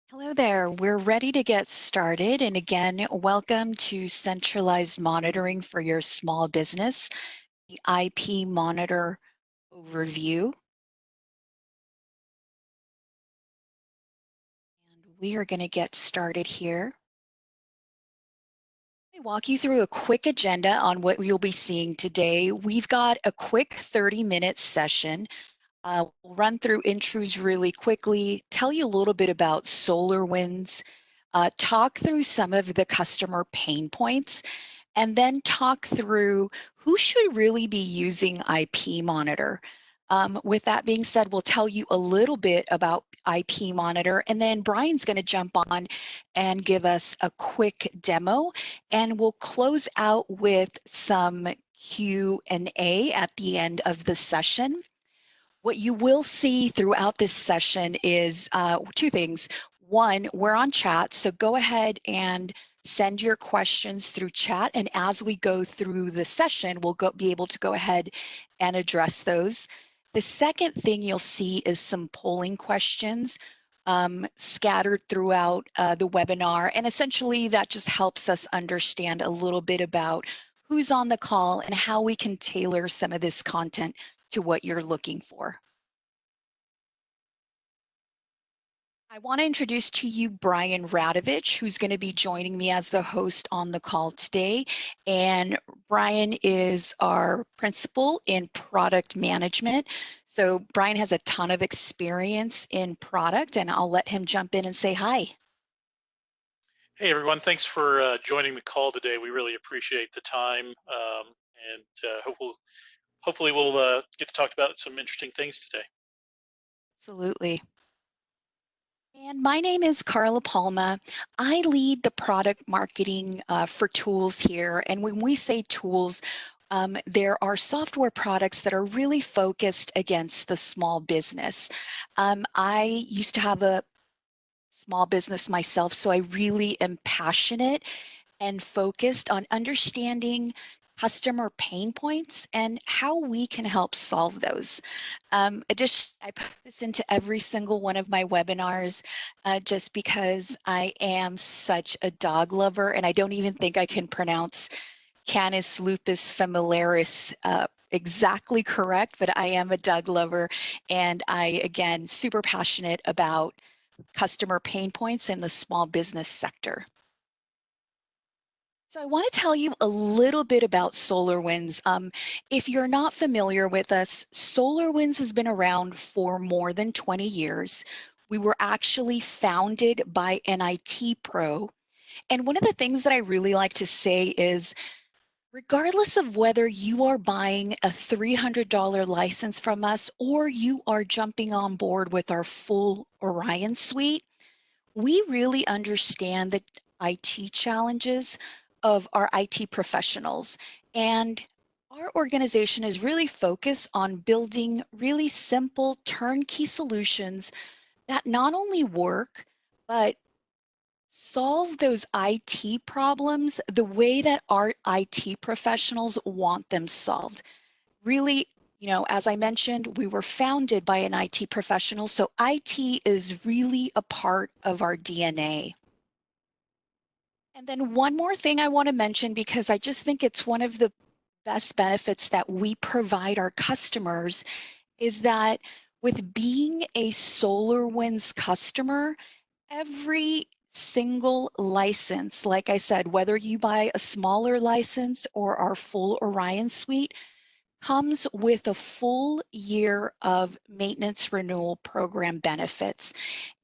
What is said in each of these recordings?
Hello there. We're ready to get started. And again, welcome to Centralized Monitoring for your small business, the ipMonitor overview. And we are going to get started here. Let me walk you through a quick agenda on what you'll be seeing today. We've got a quick 30-minute session. We'll run through intros really quickly, tell you a little bit about SolarWinds, talk through some of the customer pain points, and then talk through who should really be using ipMonitor. With that being said, we'll tell you a little bit about ipMonitor, and then Brian's going to jump on and give us a quick demo, and we'll close out with some Q&A at the end of the session. What you will see throughout this session is two things. One, we're on chat, so go ahead and send your questions through chat, and as we go through the session, we'll be able to go ahead and address those. The second thing you'll see is some polling questions scattered throughout the webinar, and essentially that just helps us understand a little bit about who's on the call and how we can tailor some of this content to what you're looking for. I want to introduce to you Brian Radovich, who's going to be joining me as the host on the call today. And Brian is our principal in product management. So Brian has a ton of experience in product, and I'll let him jump in and say hi. Hey everyone, thanks for joining the call today. We really appreciate the time, and hopefully we'll get to talk about some interesting things today. Absolutely. And my name is Carla Palma. I lead the product marketing for tools here. And when we say tools, there are software products that are really focused against the small business. I used to have a small business myself, so I really am passionate and focused on understanding customer pain points and how we can help solve those. Additionally, I put this into every single one of my webinars just because I am such a dog lover, and I don't even think I can pronounce Canis lupus familiaris exactly correct, but I am a dog lover, and I, again, super passionate about customer pain points in the small business sector. So I want to tell you a little bit about SolarWinds. If you're not familiar with us, SolarWinds has been around for more than 20 years. We were actually founded by an IT pro. And one of the things that I really like to say is, regardless of whether you are buying a $300 license from us or you are jumping on board with our full Orion suite, we really understand the IT challenges of our IT professionals. And our organization is really focused on building really simple turnkey solutions that not only work, but solve those IT problems the way that our IT professionals want them solved. Really, as I mentioned, we were founded by an IT professional, so IT is really a part of our DNA. And then one more thing I want to mention, because I just think it's one of the best benefits that we provide our customers, is that with being a SolarWinds customer, every single license, like I said, whether you buy a smaller license or our full Orion suite, comes with a full year of maintenance renewal program benefits.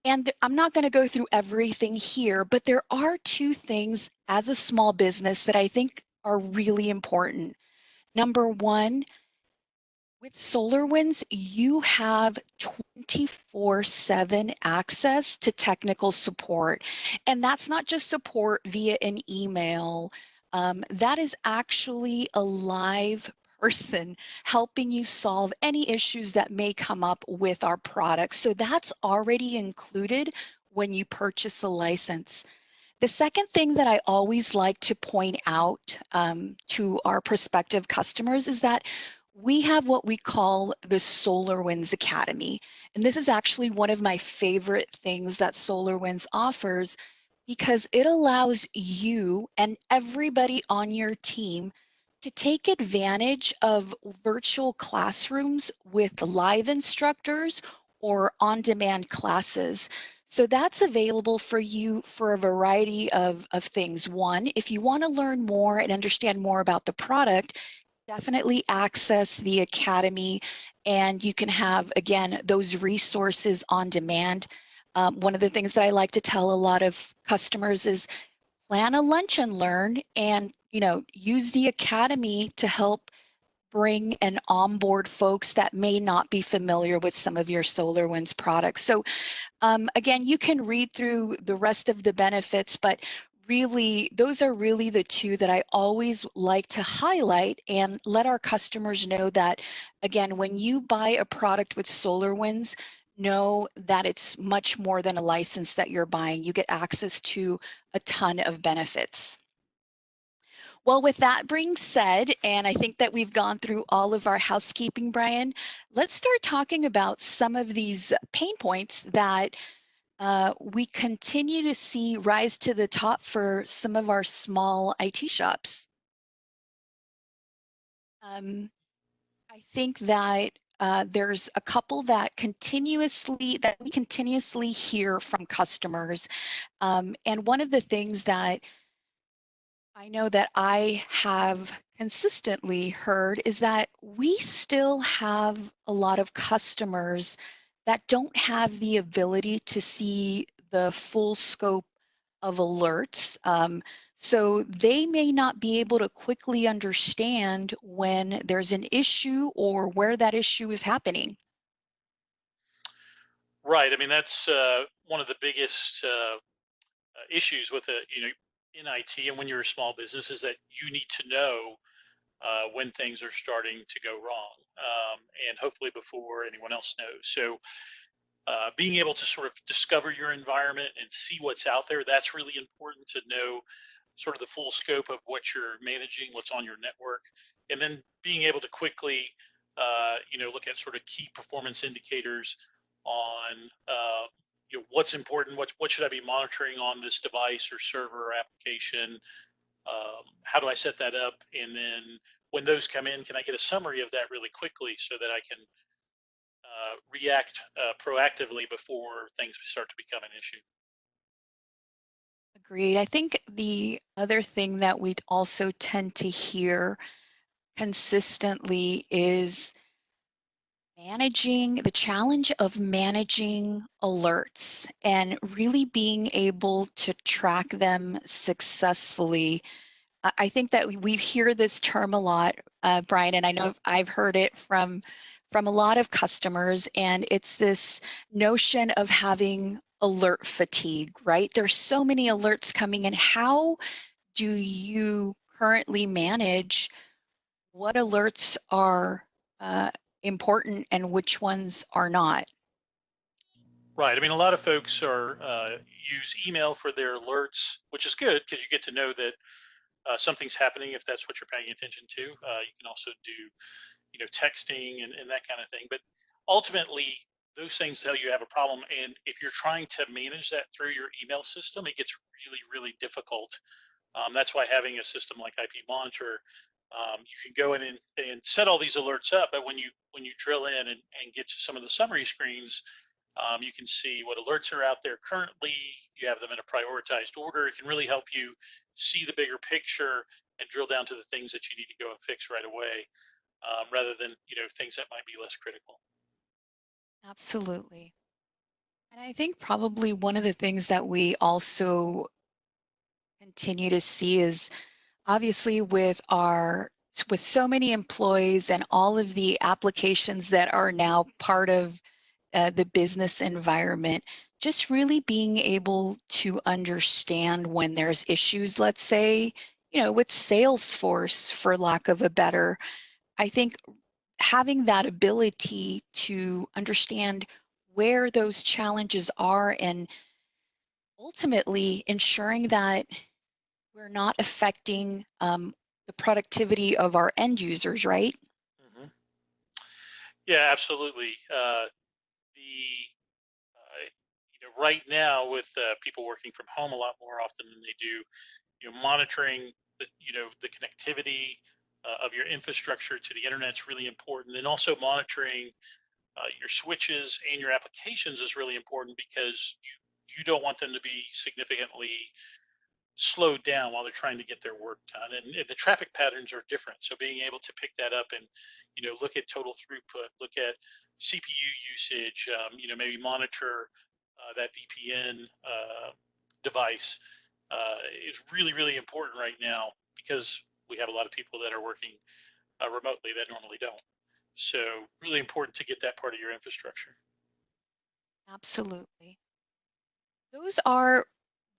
And I'm not going to go through everything here, but there are two things as a small business that I think are really important. Number one, with SolarWinds, you have 24/7 access to technical support. And that's not just support via an email. That is actually a live person helping you solve any issues that may come up with our products. So that's already included when you purchase a license. The second thing that I always like to point out to our prospective customers is that we have what we call the SolarWinds Academy. And this is actually one of my favorite things that SolarWinds offers because it allows you and everybody on your team to take advantage of virtual classrooms with live instructors or on-demand classes. So that's available for you for a variety of things. One, if you want to learn more and understand more about the product, definitely access the Academy, and you can have, again, those resources on demand. One of the things that I like to tell a lot of customers is plan a lunch and learn and, use the Academy to help bring and onboard folks that may not be familiar with some of your SolarWinds products. So again, you can read through the rest of the benefits, but really, those are really the two that I always like to highlight and let our customers know that, again, when you buy a product with SolarWinds, know that it's much more than a license that you're buying. You get access to a ton of benefits. Well, with that being said, and I think that we've gone through all of our housekeeping, Brian, let's start talking about some of these pain points that we continue to see rise to the top for some of our small IT shops. Um, I think that there's a couple that we continuously hear from customers, and one of the things that I know that I have consistently heard is that we still have a lot of customers that don't have the ability to see the full scope of alerts. So they may not be able to quickly understand when there's an issue or where that issue is happening. Right. I mean, that's one of the biggest issues with it, in IT and when you're a small business is that you need to know when things are starting to go wrong, and hopefully before anyone else knows. So being able to sort of discover your environment and see what's out there, that's really important to know sort of the full scope of what you're managing, what's on your network, and then being able to quickly, look at sort of key performance indicators on, what's important, what should I be monitoring on this device or server or application, how do I set that up, and then when those come in, can I get a summary of that really quickly so that I can react proactively before things start to become an issue. Agreed. I think the other thing that we also tend to hear consistently is managing the challenge of managing alerts and really being able to track them successfully. I think that we hear this term a lot, Brian, and I know I've heard it from a lot of customers, and it's this notion of having alert fatigue, right? There's so many alerts coming in. How do you currently manage what alerts are important and which ones are not? Right. I mean, a lot of folks are use email for their alerts, which is good because you get to know that something's happening if that's what you're paying attention to. You can also do, texting and that kind of thing. But ultimately, those things tell you have a problem. And if you're trying to manage that through your email system, it gets really, really difficult. That's why having a system like ipMonitor, you can go in and set all these alerts up. But when you drill in and get to some of the summary screens, you can see what alerts are out there currently. You have them in a prioritized order. It can really help you see the bigger picture and drill down to the things that you need to go and fix right away, rather than things that might be less critical. Absolutely. And I think probably one of the things that we also continue to see is obviously with so many employees and all of the applications that are now part of the business environment, just really being able to understand when there's issues, let's say, with Salesforce, for lack of a better, I think having that ability to understand where those challenges are and ultimately ensuring that we're not affecting the productivity of our end users, right? hmm Yeah, absolutely. The right now with people working from home a lot more often than they do, monitoring the connectivity of your infrastructure to the internet's really important, and also monitoring your switches and your applications is really important because you don't want them to be significantly slowed down while they're trying to get their work done, and the traffic patterns are different, so being able to pick that up and look at total throughput, look at CPU usage, maybe monitor that VPN device is really really important right now because we have a lot of people that are working remotely that normally don't, so really important to get that part of your infrastructure. Absolutely. Those are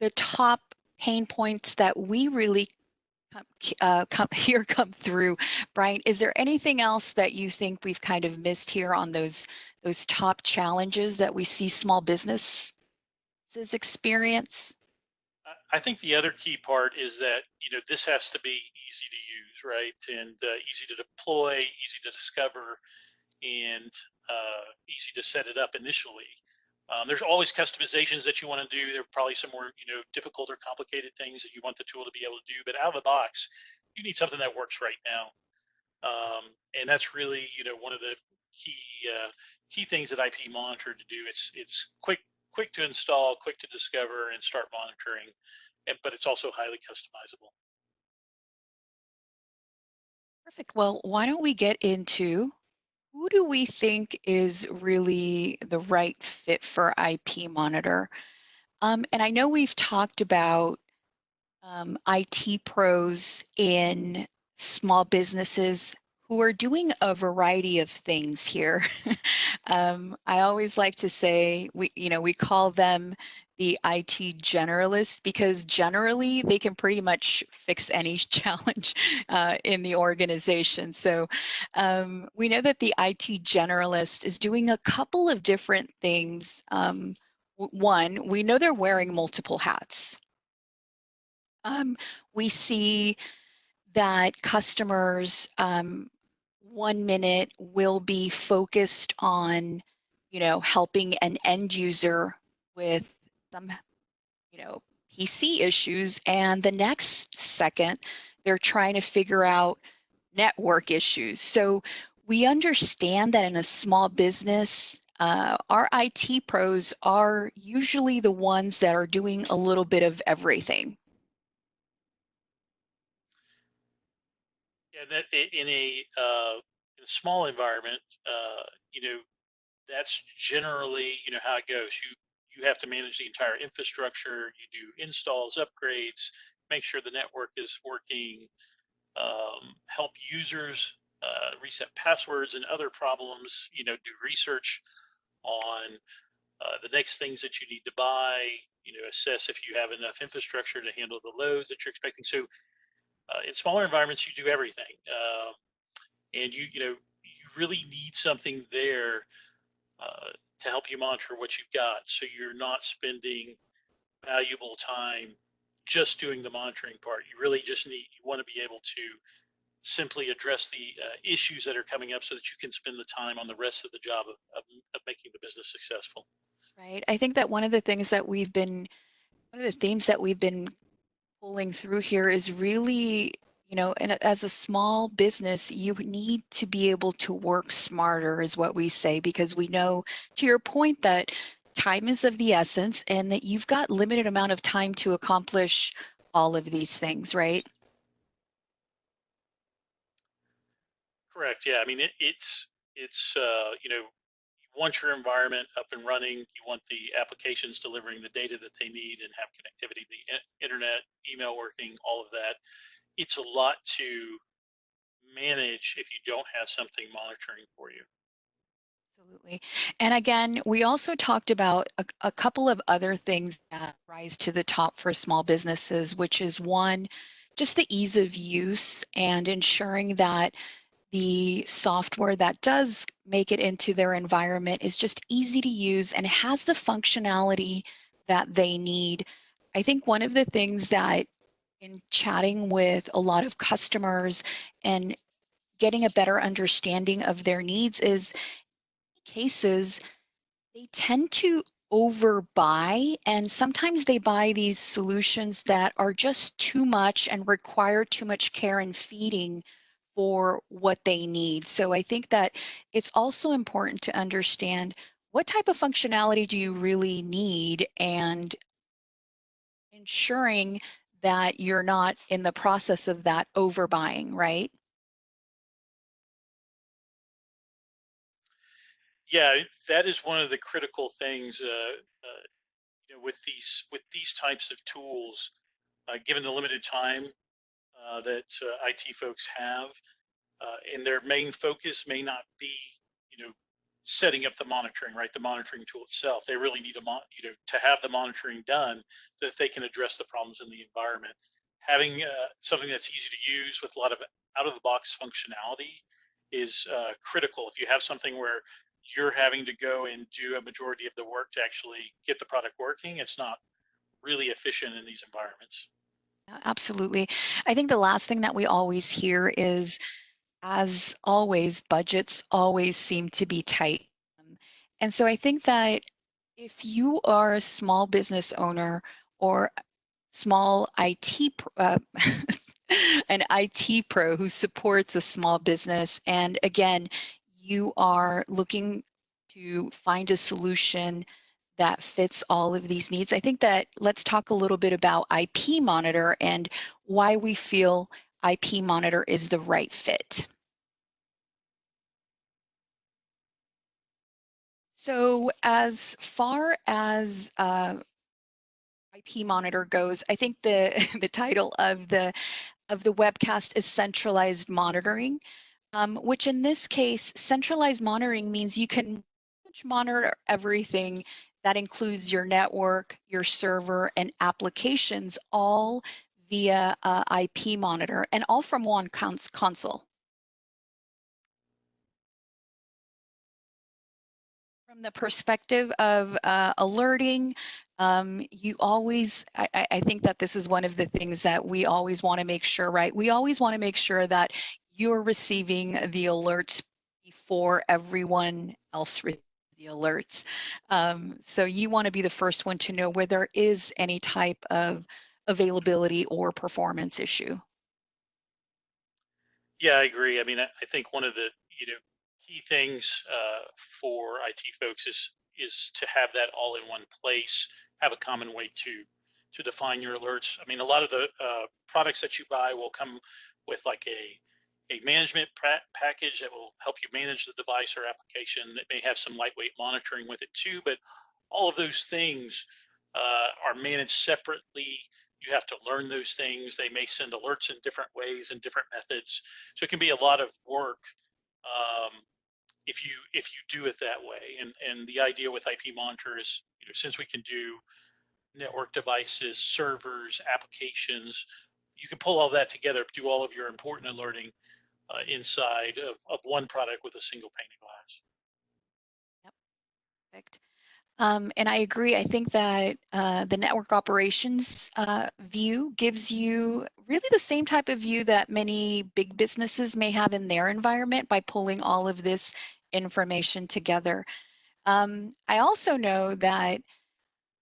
the top pain points that we really come through. Brian, is there anything else that you think we've kind of missed here on those top challenges that we see small businesses experience? I think the other key part is that this has to be easy to use, right, and easy to deploy, easy to discover, and easy to set it up initially. There's always customizations that you want to do. There are probably some more difficult or complicated things that you want the tool to be able to do, but out of the box, you need something that works right now. And that's really one of the key key things that ipMonitor to do. It's quick to install, quick to discover, and start monitoring, but it's also highly customizable. Perfect. Well, why don't we get into who do we think is really the right fit for IP Monitor? And I know we've talked about IT pros in small businesses who are doing a variety of things here. I always like to say we call them the IT generalist because generally they can pretty much fix any challenge in the organization. So we know that the IT generalist is doing a couple of different things. One, we know they're wearing multiple hats. We see that customers 1 minute will be focused on, helping an end user with some, you know, PC issues, and the next second they're trying to figure out network issues. So we understand that in a small business, our IT pros are usually the ones that are doing a little bit of everything. Yeah, that in a small environment, you know, that's generally how it goes. You have to manage the entire infrastructure. You do installs, upgrades, make sure the network is working, help users reset passwords and other problems. Do research on the next things that you need to buy. Assess if you have enough infrastructure to handle the loads that you're expecting. So in smaller environments, you do everything, and you really need something there to help you monitor what you've got, so you're not spending valuable time just doing the monitoring part. You really just you want to be able to simply address the issues that are coming up so that you can spend the time on the rest of the job of making the business successful. Right. I think that one of the themes that we've been pulling through here is really, and as a small business, you need to be able to work smarter, is what we say, because we know, to your point, that time is of the essence and that you've got limited amount of time to accomplish all of these things, right? Correct. Yeah. I mean, it's you want your environment up and running. You want the applications delivering the data that they need and have connectivity, the internet, email working, all of that. It's a lot to manage if you don't have something monitoring for you. Absolutely. And again, we also talked about a couple of other things that rise to the top for small businesses, which is one, just the ease of use and ensuring that the software that does make it into their environment is just easy to use and has the functionality that they need. I think one of the things that in chatting with a lot of customers and getting a better understanding of their needs is cases they tend to overbuy, and sometimes they buy these solutions that are just too much and require too much care and feeding for what they need. So I think that it's also important to understand what type of functionality do you really need and ensuring that you're not in the process of that overbuying, right? Yeah, that is one of the critical things. With these types of tools, given the limited time that IT folks have, and their main focus may not be, you know, setting up the monitoring, right? The monitoring tool itself. They really need to have the monitoring done so that they can address the problems in the environment. Having something that's easy to use with a lot of out of the box functionality is critical. If you have something where you're having to go and do a majority of the work to actually get the product working, it's not really efficient in these environments. Absolutely. I think the last thing that we always hear is, as always, budgets always seem to be tight. And so I think that if you are a small business owner or small an IT pro who supports a small business, and again, you are looking to find a solution that fits all of these needs. I think that let's talk a little bit about ipMonitor and why we feel ipMonitor is the right fit. So as far as ipMonitor goes, I think the the title of the webcast is centralized monitoring, which in this case, centralized monitoring means you can monitor everything that includes your network, your server, and applications all via ipMonitor and all from one console. From the perspective of alerting, you always, I think that this is one of the things that we always want to make sure, right? We always want to make sure that you're receiving the alerts before everyone else receives the alerts. So you want to be the first one to know where there is any type of availability or performance issue. Yeah, I agree. I mean, I think one of the key things for IT folks is to have that all in one place, have a common way to define your alerts. I mean, a lot of the products that you buy will come with like a management package that will help you manage the device or application. That may have some lightweight monitoring with it too, but all of those things are managed separately. You have to learn those things. They may send alerts in different ways and different methods, so it can be a lot of work um, if you do it that way. And the idea with ipMonitor is, since we can do network devices, servers, applications, you can pull all that together, do all of your important alerting inside of one product with a single pane of glass. Yep, perfect. And I agree. I think that the network operations view gives you really the same type of view that many big businesses may have in their environment by pulling all of this information together. I also know that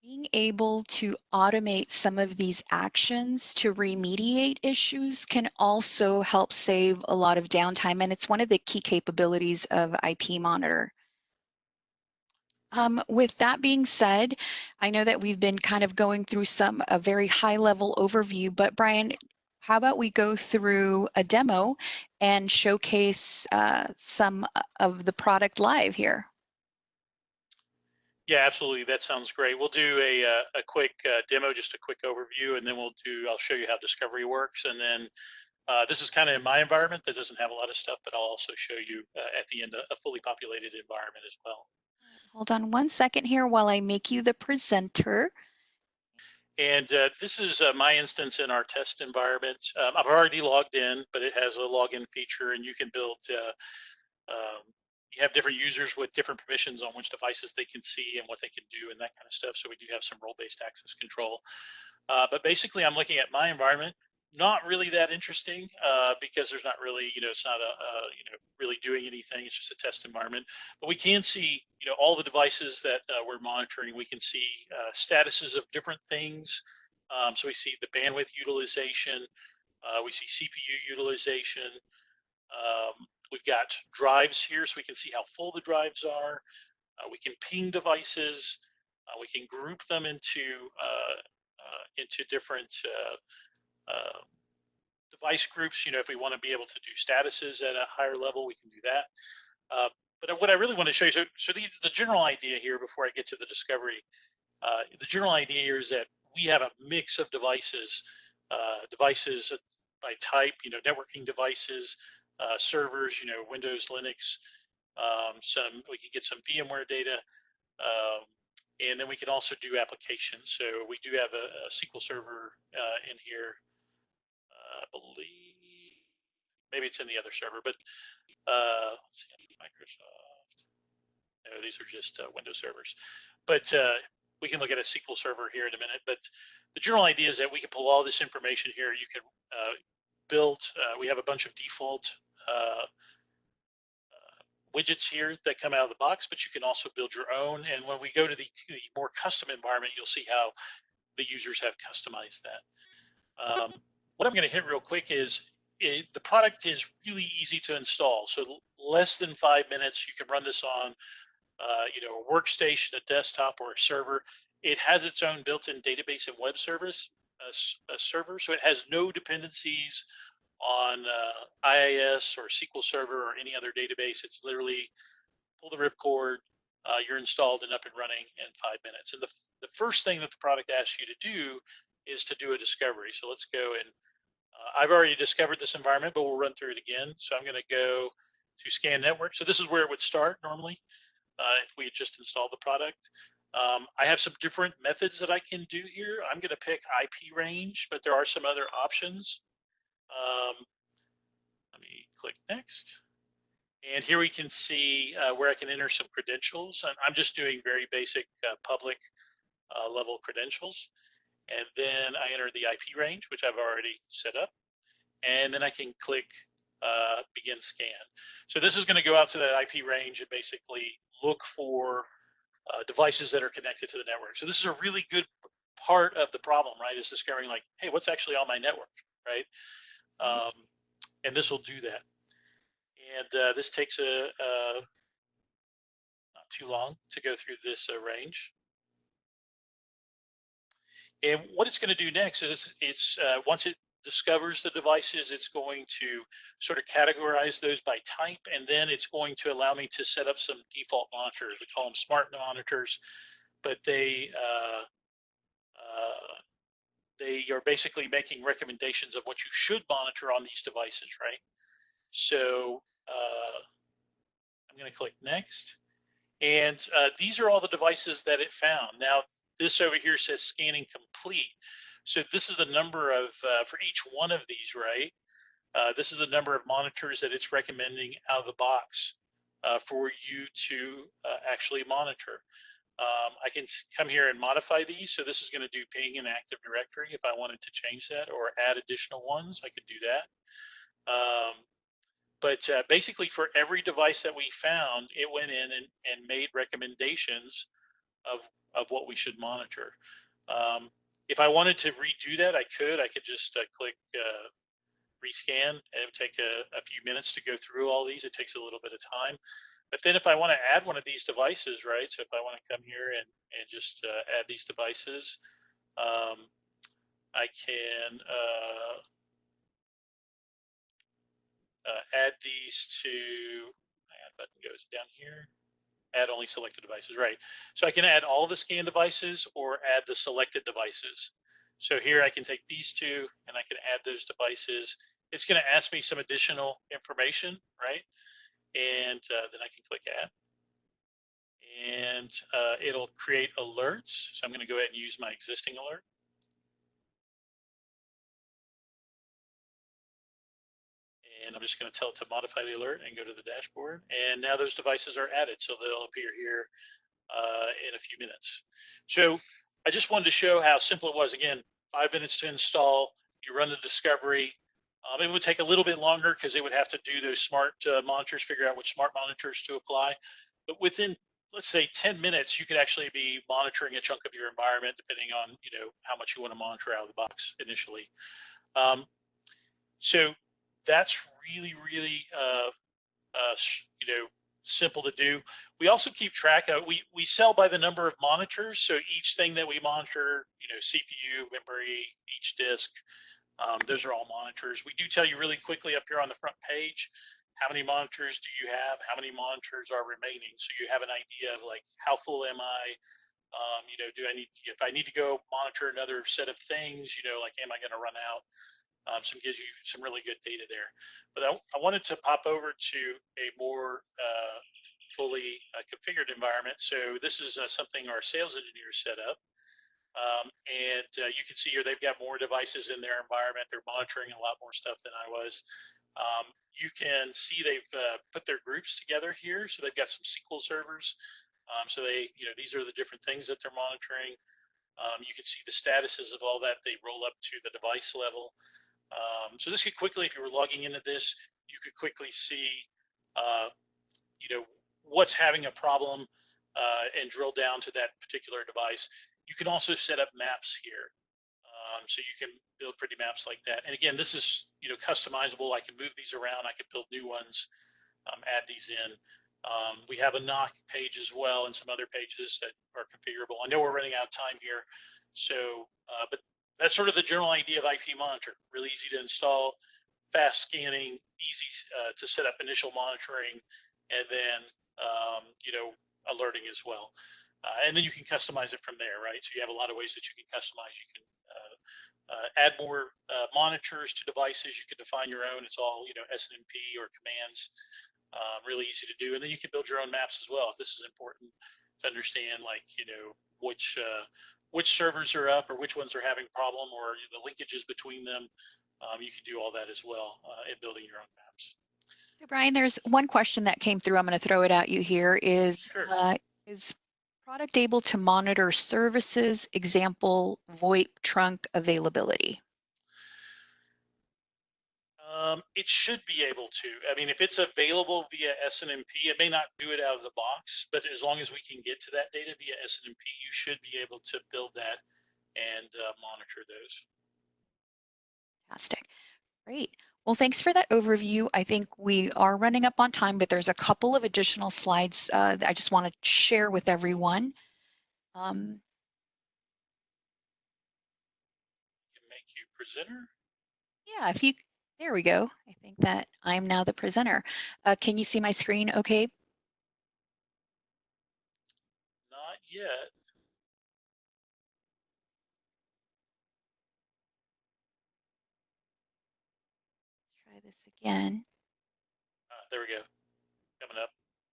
being able to automate some of these actions to remediate issues can also help save a lot of downtime, and it's one of the key capabilities of ipMonitor. With that being said, I know that we've been kind of going through a very high level overview, but Brian, how about we go through a demo and showcase some of the product live here? Yeah, absolutely. That sounds great. We'll do a quick demo, just a quick overview, and then I'll show you how Discovery works. And then this is kind of in my environment that doesn't have a lot of stuff, but I'll also show you at the end a fully populated environment as well. Hold on one second here while I make you the presenter. And this is my instance in our test environment. I've already logged in, but it has a login feature, and you can build. You have different users with different permissions on which devices they can see and what they can do and that kind of stuff. So we do have some role-based access control. But basically, I'm looking at my environment. not really that interesting because there's not really, it's not really doing anything. It's just a test environment. But we can see, all the devices that we're monitoring. We can see statuses of different things. So we see the bandwidth utilization. We see CPU utilization. We've got drives here, so we can see how full the drives are. We can ping devices. We can group them into different uh, device groups. If we want to be able to do statuses at a higher level, we can do that. But what I really want to show you, so the general idea here, before I get to the discovery, the general idea here is that we have a mix of devices, by type, networking devices, servers, Windows, Linux. We can get some VMware data, um, and then we can also do applications. So we do have a SQL Server in here, I believe. Maybe it's in the other server, but let's see, Microsoft. No, these are just Windows servers. But we can look at a SQL Server here in a minute. But the general idea is that we can pull all this information here. You can build. We have a bunch of default widgets here that come out of the box, but you can also build your own. And when we go to the more custom environment, you'll see how the users have customized that. What I'm going to hit real quick is the product is really easy to install. So less than 5 minutes, you can run this on a workstation, a desktop, or a server. It has its own built-in database and web service, a server, so it has no dependencies on IIS or SQL Server or any other database. It's literally pull the ripcord, you're installed and up and running in 5 minutes. And the first thing that the product asks you to do is to do a discovery. So let's go and I've already discovered this environment, but we'll run through it again. So I'm going to go to scan network. So this is where it would start normally if we had just installed the product. I have some different methods that I can do here. I'm going to pick IP range, but there are some other options. Let me click next. And here we can see where I can enter some credentials. And I'm just doing very basic public level credentials. And then I enter the IP range, which I've already set up. And then I can click begin scan. So this is going to go out to that IP range and basically look for devices that are connected to the network. So this is a really good part of the problem, right? Is discovering like, hey, what's actually on my network, right? And this will do that. And this takes not too long to go through this range. And what it's going to do next is it's once it discovers the devices, it's going to sort of categorize those by type, and then it's going to allow me to set up some default monitors. We call them smart monitors, but they are basically making recommendations of what you should monitor on these devices, right? So I'm going to click next. And these are all the devices that it found. Now, this over here says scanning complete. So this is the number of, for each one of these, right? This is the number of monitors that it's recommending out of the box for you to actually monitor. I can come here and modify these. So this is going to do ping and Active Directory. If I wanted to change that or add additional ones, I could do that. But basically for every device that we found, it went in and made recommendations of what we should monitor. If I wanted to redo that, I could just click rescan. It would take a few minutes to go through all these. It takes a little bit of time. But then if I want to add one of these devices, right? So if I want to come here and just add these devices, I can add these to, add button goes down here, add only selected devices, right? So I can add all the scan devices or add the selected devices. So here I can take these two and I can add those devices. It's going to ask me some additional information, right? And then I can click add. And it'll create alerts. So I'm going to go ahead and use my existing alert. And I'm just going to tell it to modify the alert and go to the dashboard. And now those devices are added. So they'll appear here in a few minutes. So I just wanted to show how simple it was. Again, 5 minutes to install. You run the discovery. It would take a little bit longer because they would have to do those smart monitors, figure out which smart monitors to apply. But within, let's say, 10 minutes, you could actually be monitoring a chunk of your environment, depending on how much you want to monitor out of the box initially. So that's really, really simple to do. We also keep track of, we sell by the number of monitors. So each thing that we monitor, CPU, memory, each disk, those are all monitors. We do tell you really quickly up here on the front page, how many monitors do you have? How many monitors are remaining? So you have an idea of like, how full am I? Do I need, if I need to go monitor another set of things, like, am I going to run out? So it gives you some really good data there. But I wanted to pop over to a more fully configured environment. So this is something our sales engineers set up. And you can see here they've got more devices in their environment. They're monitoring a lot more stuff than I was. You can see they've put their groups together here. So they've got some SQL servers. So they, these are the different things that they're monitoring. You can see the statuses of all that. They roll up to the device level. So this could quickly, if you were logging into this, you could quickly see, what's having a problem and drill down to that particular device. You can also set up maps here. So you can build pretty maps like that. And again, this is, customizable. I can move these around. I can build new ones, add these in. We have a knock page as well and some other pages that are configurable. I know we're running out of time here. So, but that's sort of the general idea of ipMonitor. Really easy to install, fast scanning, easy to set up initial monitoring, and then, alerting as well. And then you can customize it from there, right? So you have a lot of ways that you can customize. You can add more monitors to devices. You can define your own. It's all, SNMP or commands. Really easy to do. And then you can build your own maps as well if this is important to understand, like, which servers are up or which ones are having problem or the linkages between them. You can do all that as well in building your own maps. So Brian, there's one question that came through. I'm going to throw it at you here. Sure. Is product able to monitor services, example, VoIP trunk availability? It should be able to. I mean, if it's available via SNMP, it may not do it out of the box, but as long as we can get to that data via SNMP, you should be able to build that and monitor those. Fantastic. Great. Well, thanks for that overview. I think we are running up on time, but there's a couple of additional slides that I just want to share with everyone. Can make you presenter. Yeah, if you, there we go. I think that I'm now the presenter. Can you see my screen okay? Not yet. Try this again. There we go. Coming up.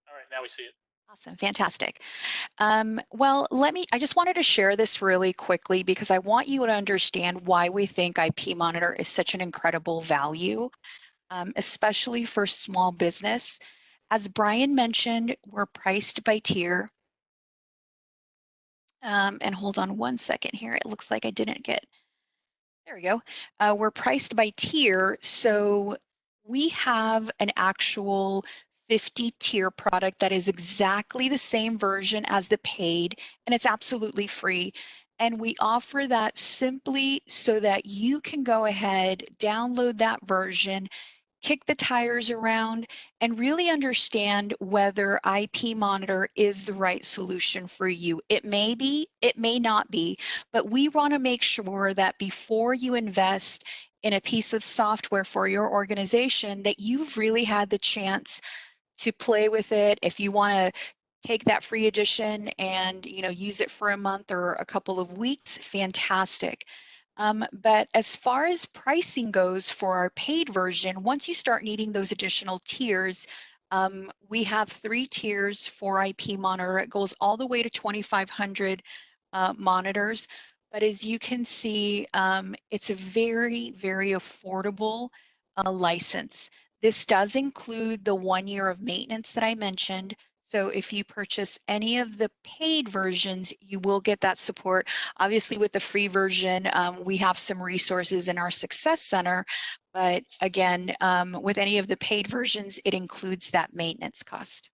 All right, now we see it. Awesome, fantastic. Well, I just wanted to share this really quickly because I want you to understand why we think ipMonitor is such an incredible value, especially for small business. As Brian mentioned, we're priced by tier. And hold on one second here. It looks like I didn't get, there we go. We're priced by tier. So we have an actual 50 tier product that is exactly the same version as the paid, and it's absolutely free. And we offer that simply so that you can go ahead, download that version, kick the tires around, and really understand whether ipMonitor is the right solution for you. It may be, it may not be, but we want to make sure that before you invest in a piece of software for your organization, that you've really had the chance to play with it. If you want to take that free edition and use it for a month or a couple of weeks, fantastic. But as far as pricing goes for our paid version, once you start needing those additional tiers, we have 3 tiers for ipMonitor. It goes all the way to 2,500 monitors. But as you can see, it's a very, very affordable license. This does include the 1 year of maintenance that I mentioned. So if you purchase any of the paid versions, you will get that support. Obviously, with the free version, we have some resources in our Success Center, but again, with any of the paid versions, it includes that maintenance cost.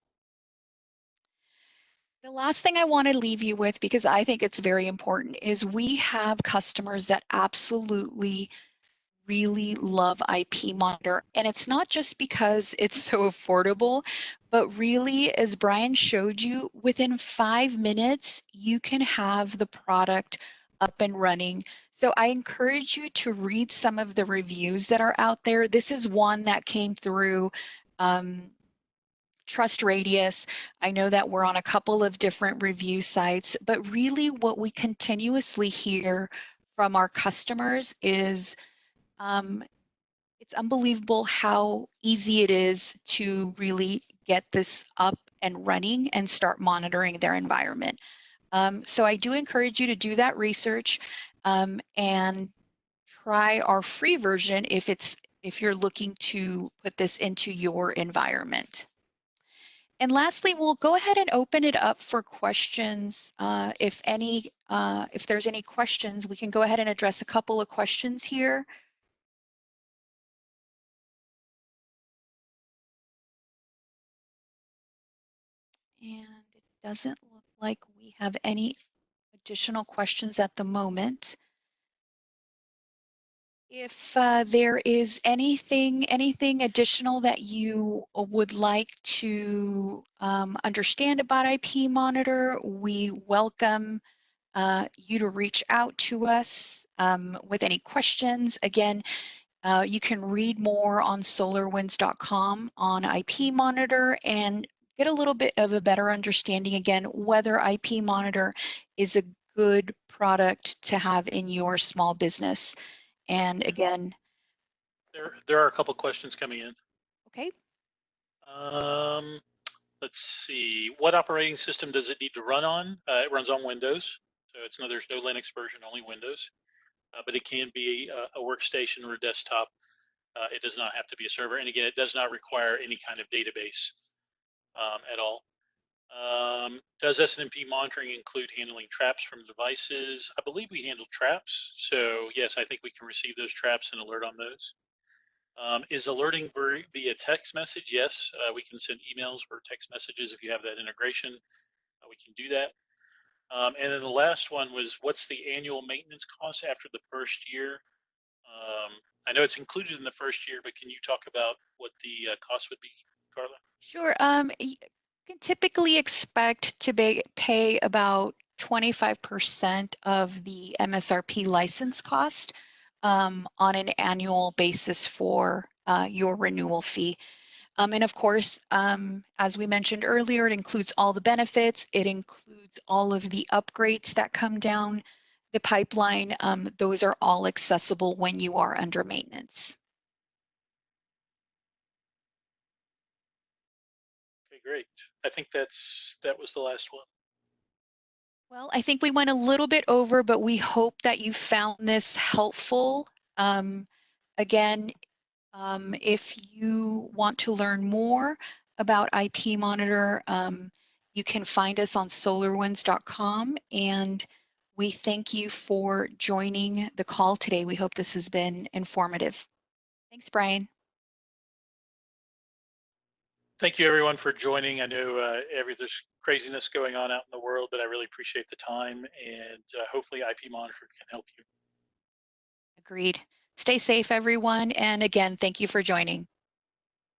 The last thing I want to leave you with, because I think it's very important, is we have customers that absolutely really love ipMonitor. And it's not just because it's so affordable, but really, as Brian showed you, within 5 minutes, you can have the product up and running. So I encourage you to read some of the reviews that are out there. This is one that came through Trust Radius. I know that we're on a couple of different review sites, but really what we continuously hear from our customers is it's unbelievable how easy it is to really get this up and running and start monitoring their environment. So I do encourage you to do that research and try our free version if you're looking to put this into your environment. And lastly, we'll go ahead and open it up for questions. If there's any questions, we can go ahead and address a couple of questions here. And it doesn't look like we have any additional questions at the moment. If there is anything additional that you would like to understand about ipMonitor, we welcome you to reach out to us with any questions. Again, you can read more on solarwinds.com on ipMonitor and get a little bit of a better understanding, again, whether ipMonitor is a good product to have in your small business. And again, There are a couple questions coming in. okay. Let's see. What operating system does it need to run on? It runs on Windows, so there's no Linux version, only Windows. But it can be a workstation or a desktop. It does not have to be a server, and again, it does not require any kind of database at all. Does S&MP monitoring include handling traps from devices? I believe we handle traps, so yes, I think we can receive those traps and alert on those. Is alerting via text message? Yes, we can send emails or text messages if you have that integration. We can do that. And then the last one was, what's the annual maintenance cost after the first year? I know it's included in the first year, but can you talk about what the cost would be, Carla? Sure. You can typically expect to pay about 25% of the MSRP license cost on an annual basis for your renewal fee. And of course, as we mentioned earlier, it includes all the benefits. It includes all of the upgrades that come down the pipeline. Those are all accessible when you are under maintenance. Okay, great. I think that was the last one. Well, I think we went a little bit over, but we hope that you found this helpful. Again, if you want to learn more about ipMonitor, you can find us on solarwinds.com, and we thank you for joining the call today. We hope this has been informative. Thanks, Brian. Thank you, everyone, for joining. I know there's craziness going on out in the world, but I really appreciate the time, and hopefully ipMonitor can help you. Agreed. Stay safe, everyone. And again, thank you for joining.